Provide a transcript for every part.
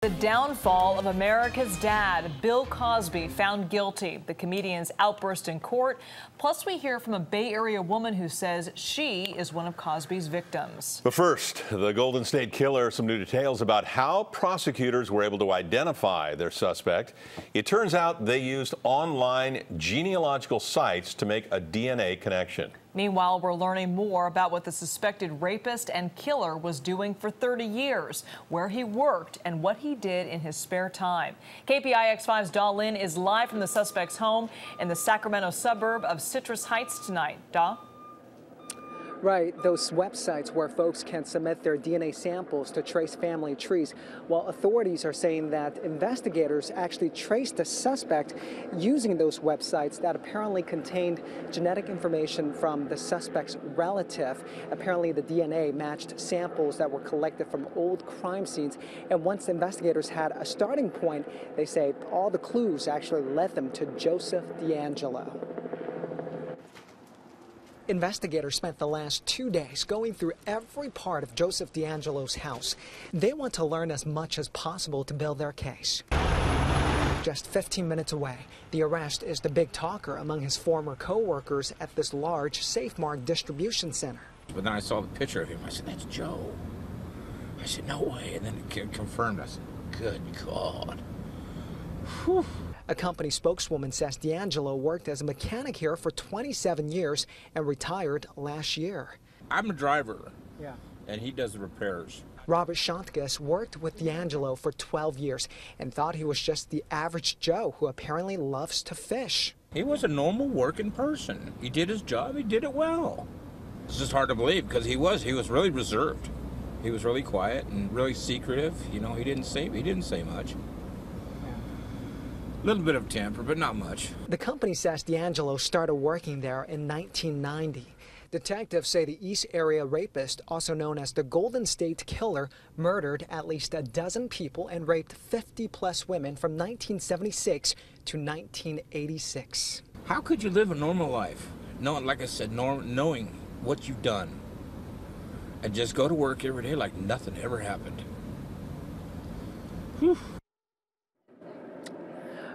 The downfall of America's dad, Bill Cosby, found guilty. The comedian's outburst in court. Plus, we hear from a Bay Area woman who says she is one of Cosby's victims. But first, the Golden State Killer, some new details about how prosecutors were able to identify their suspect. It turns out they used online genealogical sites to make a DNA connection. Meanwhile, we're learning more about what the suspected rapist and killer was doing for 30 years, where he worked, and what he did in his spare time. KPIX 5's Da Lin is live from the suspect's home in the Sacramento suburb of Citrus Heights tonight. Da? Right, those websites where folks can submit their DNA samples to trace family trees. Well, authorities are saying that investigators actually traced the suspect using those websites that apparently contained genetic information from the suspect's relative. Apparently, the DNA matched samples that were collected from old crime scenes. And once the investigators had a starting point, they say all the clues actually led them to Joseph DeAngelo. Investigators spent the last 2 days going through every part of Joseph DeAngelo's house. They want to learn as much as possible to build their case. Just 15 minutes away, the arrest is the big talker among his former co-workers at this large SaveMart distribution center. But then I saw the picture of him. I said, "That's Joe." I said, "No way." And then it confirmed. I said, "Good God." Whew. A company spokeswoman says DeAngelo worked as a mechanic here for 27 years and retired last year. I'm a driver. Yeah. And he does the repairs. Robert Shantkus worked with DeAngelo for 12 years and thought he was just the average Joe who apparently loves to fish. He was a normal working person. He did his job. He did it well. It's just hard to believe because he was really reserved. He was really quiet and really secretive. You know, he didn't say much. A little bit of temper, but not much. The company says DeAngelo started working there in 1990. Detectives say the East Area rapist, also known as the Golden State Killer, murdered at least a dozen people and raped 50-plus women from 1976 to 1986. How could you live a normal life, knowing, like I said, knowing what you've done, and just go to work every day like nothing ever happened? Whew.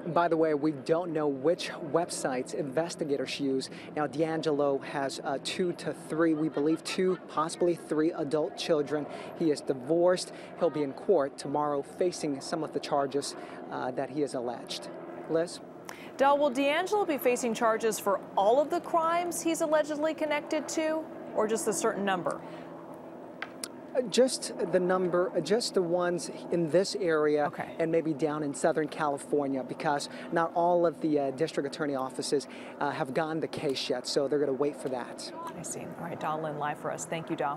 By the way, we don't know which websites investigators use. Now, DeAngelo has 2 to 3, we believe 2, possibly 3 adult children. He is divorced. He'll be in court tomorrow facing some of the charges that he has alleged. Liz? Da, will DeAngelo be facing charges for all of the crimes he's allegedly connected to, or just a certain number? Just the number, just the ones in this area, okay, and maybe down in Southern California, because not all of the district attorney offices have gotten the case yet, so they're going to wait for that. I see. All right, Da Lin live for us. Thank you, Da.